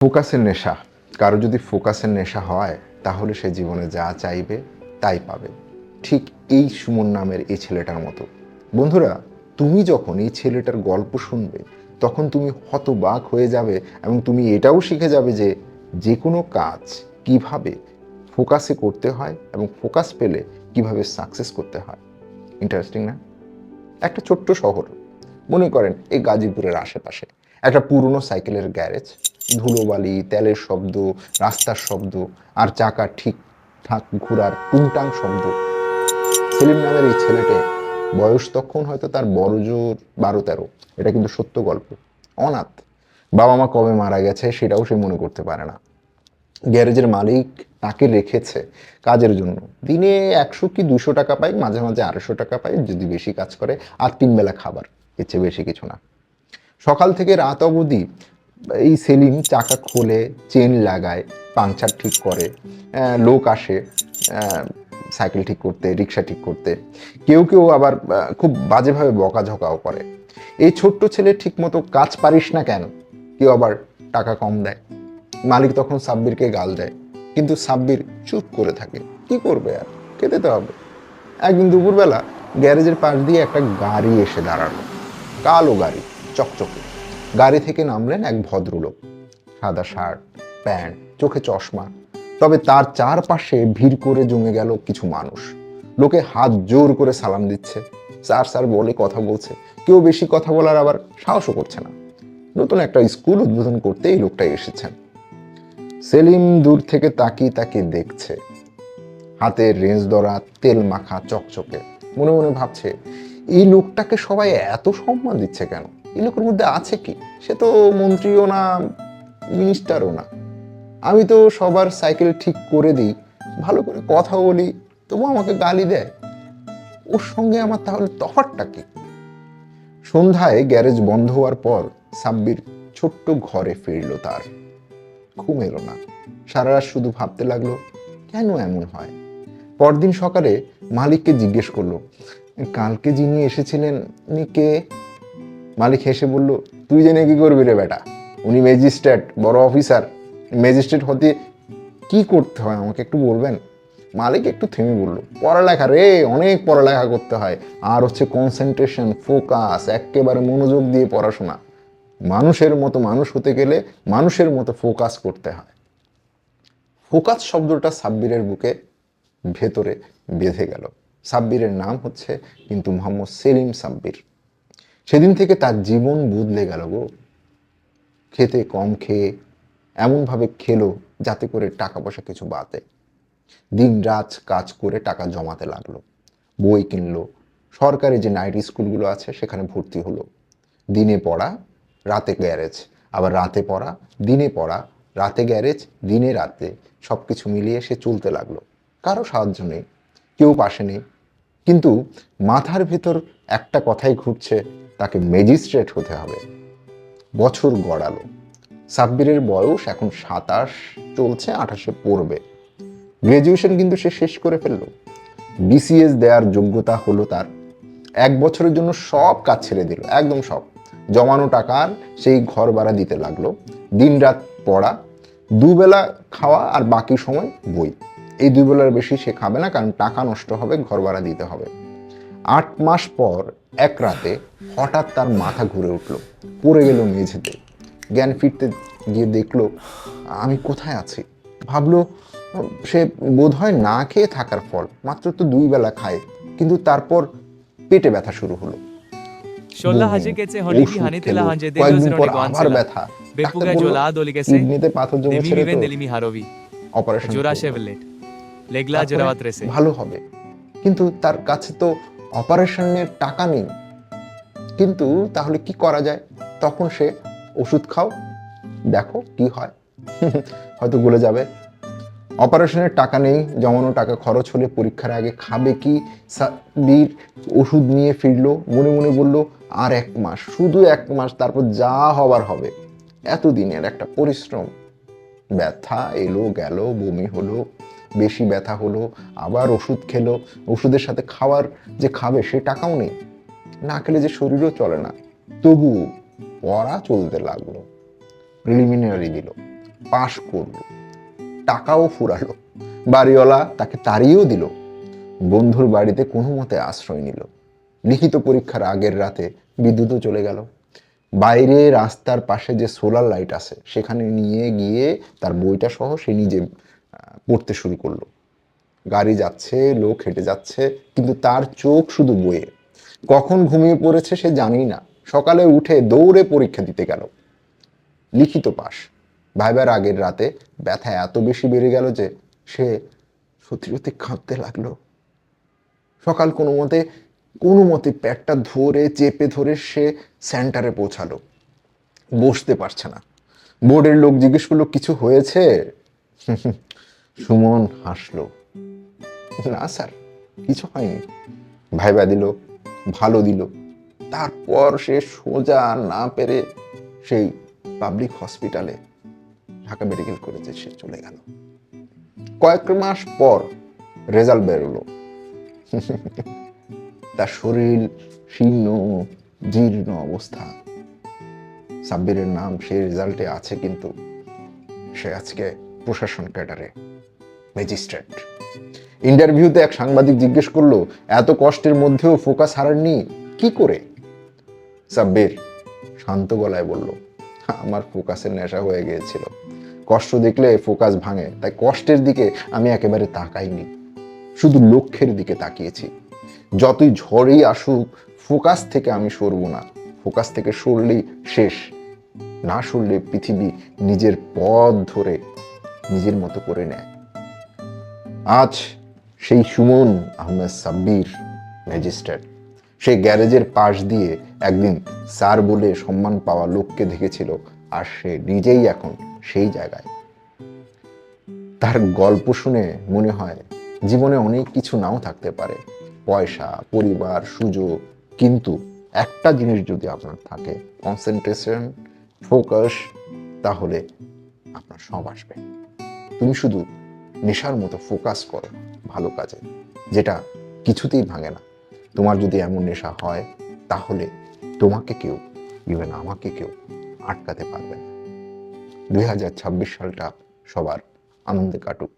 ফোকাসের নেশা, কারো যদি ফোকাসের নেশা হয় তাহলে সে জীবনে যা চাইবে তাই পাবে। ঠিক এই সুমন নামের এই ছেলেটার মতো। বন্ধুরা, তুমি যখন এই ছেলেটার গল্প শুনবে তখন তুমি হতবাক হয়ে যাবে এবং তুমি এটাও শিখে যাবে যে যে কোনো কাজ কিভাবে ফোকাসে করতে হয় এবং ফোকাস পেলে কিভাবে সাকসেস করতে হয়। ইন্টারেস্টিং না? একটা ছোট্ট শহর, মনে করেন এই গাজীপুরের আশেপাশে একটা পুরনো সাইকেলের গ্যারেজ, ধুলোবালি, তেলের শব্দ, রাস্তার শব্দ আর চাকা ঠিকঠাক ঘোরার টুংটাং শব্দ। সেলিম নামের এই ছেলেটে বয়স তখন হয়তো তার বড় জোর 12-13। এটা কিন্তু সত্য গল্প। অনাথ, বাবা মা কবে মারা গেছে সেটাও সে মনে করতে পারে না। গ্যারেজের মালিক তাকে রেখেছে কাজের জন্য। দিনে 100 কি 200 টাকা পায়, মাঝে মাঝে 250 টাকা পায় যদি বেশি কাজ করে, আর 3 বেলা খাবার, এর চেয়ে বেশি কিছু না। সকাল থেকে রাত অবধি এই সেলিম চাকা খোলে, চেন লাগায়, পাংচার ঠিক করে, লোক আসে সাইকেল ঠিক করতে, রিক্সা ঠিক করতে। কেউ কেউ আবার খুব বাজেভাবে বকাঝকাও করে। এই ছোট্ট ছেলে ঠিক মতো কাজ পারিস না কেন, কেউ আবার টাকা কম দেয়। মালিক তখন সাব্বিরকে গাল দেয়, কিন্তু সাব্বির চুপ করে থাকে। কি করবে আর, খেতে তো হবে। একদিন দুপুরবেলা গ্যারেজের পাশ দিয়ে একটা গাড়ি এসে দাঁড়ালো, কালো গাড়ি, চকচকে। গাড়ি থেকে নামলেন এক ভদ্রলোক, সাদা শার্ট, প্যান্ট, চোখে চশমা। তবে তার চারপাশে ভিড় করে জমে গেল কিছু মানুষ। লোকে হাত জোর করে সালাম দিচ্ছে, স্যার স্যার বলে কথা বলছে। কেউ বেশি কথা বলার আবার সাহসও করছে না। নতুন একটা স্কুল উদ্বোধন করতে এই লোকটা এসেছেন। সেলিম দূর থেকে তাকিয়ে তাকিয়ে দেখছে, হাতের রেঞ্জ ধরা, তেল মাখা, চকচকে। মনে মনে ভাবছে, এই লোকটাকে সবাই এত সম্মান দিচ্ছে কেন? এই লোকের মধ্যে আছে কি? সে তো মন্ত্রীও না, মিনিস্টারও না। আমি তো সবার সাইকেল ঠিক করে দিই, ভালো করে কথা বলি, তবু আমাকে গালি দেয়। ওর সঙ্গে আমার তাহলে তফাৎটা কি? সন্ধ্যায় গ্যারেজ বন্ধ হওয়ার পর সাব্বির ছোট্ট ঘরে ফিরল। তার ঘুম এলো না। সারা রাত শুধু ভাবতে লাগলো, কেন এমন হয়? পরদিন সকালে মালিককে জিজ্ঞেস করলো, কালকে যিনি এসেছিলেন উনি কে? মালিক হেসে বলল, তুই জেনে কি করবি রে বেটা? উনি ম্যাজিস্ট্রেট, বড় অফিসার। ম্যাজিস্ট্রেট হতে কি করতে হয় আমাকে একটু বলবেন? মালিক একটু থেমে বলল, পড়ালেখা রে, অনেক পড়ালেখা করতে হয়। আর হচ্ছে কনসেন্ট্রেশন, ফোকাস, একেবারে মনোযোগ দিয়ে পড়াশোনা। মানুষের মতো মানুষ হতে গেলে মানুষের মতো ফোকাস করতে হয়। ফোকাস শব্দটা সাব্বিরের বুকে ভেতরে বেঁধে গেল। সাব্বিরের নাম হচ্ছে কিন্তু মোহাম্মদ সেলিম সাব্বির। সেদিন থেকে তার জীবন বদলে গেল গো। খেতে কম খেয়ে এমনভাবে খেলো যাতে করে টাকা পয়সা কিছু বাঁচে। দিন রাত কাজ করে টাকা জমাতে লাগলো। বই কিনলো, সরকারি যে নাইট স্কুলগুলো আছে সেখানে ভর্তি হলো। দিনে পড়া, রাতে গ্যারেজ, আবার রাতে পড়া, দিনে পড়া, রাতে গ্যারেজ, দিনে রাতে, সব কিছু মিলিয়ে সে চলতে লাগলো। কারো সাহায্য নেই, কেউ পাশে নেই, কিন্তু মাথার ভেতর একটা কথাই ঘুরছে, তাকে ম্যাজিস্ট্রেট হতে হবে। বছর গড়ালো। সাব্বিরের বয়স এখন 27 চলছে, 28-এ পড়বে। গ্রাজুয়েশন কিন্তু সে শেষ করে ফেললো। বিসিএস দেওয়ার যোগ্যতা হলো তার। 1 বছরের জন্য সব কাজ ছেড়ে দিল, একদম সব। জমানো টাকার সেই ঘর ভাড়া দিতে লাগলো। দিন রাত পড়া, দুবেলা খাওয়া আর বাকি সময় বই। এই 2 বেলার বেশি সে খাবে না, কারণ টাকা নষ্ট হবে, ঘর ভাড়া দিতে হবে। 8 মাস পর এক রাতে হঠাৎ তার মাথা ঘুরে উঠল, পড়ে গেল মেঝেতে। জ্ঞান ফিরতে গিয়ে দেখলো, আমি কোথায় আছি? ভাবলো সে বোধহয় না খেয়ে থাকার ফল, মাত্র তো 2 বেলা খায়। কিন্তু তারপর পেটে ব্যথা শুরু হলো। ওষুধ খেলো, কয়েকদিন পর আবার ব্যথা। ডাক্তার বলল কিডনিতে পাথর জমেছে রে তোর, অপারেশন ভালো হবে। কিন্তু তার কাছে তো অপারেশনের টাকা নেই। কিন্তু তাহলে কি করা যায়? তখন সে ওষুধ খাও, দেখো কি হয়, হয়তো গলে যাবে। অপারেশনের টাকা নেই, জমানো টাকা খরচ হলে পরীক্ষার আগে খাবে কি? সাব্বির ওষুধ নিয়ে ফিরলো, মনে মনে বলল, আর 1 মাস, শুধু 1 মাস, তারপর যা হবার হবে। এতদিনের একটা পরিশ্রম। ব্যথা এলো গেল, বমি হলো, বেশি ব্যথা হলো, আবার ওষুধ খেলো। ওষুধের সাথে খাওয়ার যে খাবে সে টাকাও নেই, না খেলে যে শরীরও চলে না। তবু পড়া চলতে লাগলো। প্রিলিমিনারি দিল, পাশ করলো, টাকাও ফুরালো, বাড়িওয়ালা তাকে তাড়িয়েও দিল। বন্ধুর বাড়িতে কোনো মতে আশ্রয় নিল। লিখিত পরীক্ষার আগের রাতে বিদ্যুৎও চলে গেল। বাইরে রাস্তার পাশে যে সোলার লাইট আছে সেখানে নিয়ে গিয়ে তার বইটা সহ সে নিজে পড়তে শুরু করলো। গাড়ি যাচ্ছে, লোক হেঁটে যাচ্ছে, কিন্তু তার চোখ শুধু বইয়ে। কখন ঘুমিয়ে পড়েছে সে জানেই না। সকালে উঠে দৌড়ে পরীক্ষা দিতে গেল, লিখিত পাস। ভাইবার আগের রাতে ব্যথা এত বেশি বেড়ে গেল যে সে সত্যি সত্যি কাঁদতে লাগলো। সকাল কোনো মতে পেটটা ধরে চেপে ধরে সে সেন্টারে পৌঁছালো। বসতে পারছে না। বোর্ডের লোক জিজ্ঞেস করলো, কিছু হয়েছে? সুমন হাসলো, না স্যার, কিছু হয়নি। ভাইবা দিল, ভালো দিল। তারপর সে সোজা না পেরে সেই পাবলিক হসপিটালে, ঢাকা মেডিকেল কলেজে সে চলে গেল। কয়েক মাস পর রেজাল্ট বেরোলো। তার শরীর শীর্ণ জীর্ণ অবস্থা। সাব্বিরের নাম সেই রেজাল্টে আছে, কিন্তু সে আজকে প্রশাসন ক্যাডারে ম্যাজিস্ট্রেট। ইন্টারভিউতে এক সাংবাদিক জিজ্ঞেস করলো, এত কষ্টের মধ্যেও ফোকাস হারাননি কি করে? সাব্বির শান্ত গলায় বলল, আমার ফোকাসের নেশা হয়ে গিয়েছিল। কষ্ট দেখলে ফোকাস ভাঙে, তাই কষ্টের দিকে আমি একেবারে তাকাইনি, শুধু লক্ষ্যের দিকে তাকিয়েছি। যতই ঝড়েই আসুক ফোকাস থেকে আমি সরব না। ফোকাস থেকে সরলেই শেষ, না সরলে পৃথিবী নিজের পথ ধরে নিজের মতো করে নেয়। আজ সেই সুমন আহমেদ সাব্বির ম্যাজিস্ট্রেট। সে গ্যারেজের পাশ দিয়ে একদিন স্যার বলে সম্মান পাওয়া লোককে দেখেছিল, আর সে নিজেই এখন সেই জায়গায়। তার গল্প শুনে মনে হয় জীবনে অনেক কিছু নাও থাকতে পারে, পয়সা, পরিবার, সুযোগ, কিন্তু একটা জিনিস যদি আপনার থাকে, কনসেন্ট্রেশন, ফোকাস, তাহলে আপনার সব আসবে। তুমি শুধু নেশার মতো ফোকাস করো ভালো কাজে, যেটা কিছুতেই ভাঙে না। তোমার যদি এমন নেশা হয় তাহলে তোমাকে কেউ, ইভেন আমাকে কেউ আটকাতে পারবে না। 2026 সালটা সবার আনন্দে কাটুক।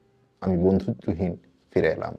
আমি বন্ধুত্বহীন ফিরে এলাম।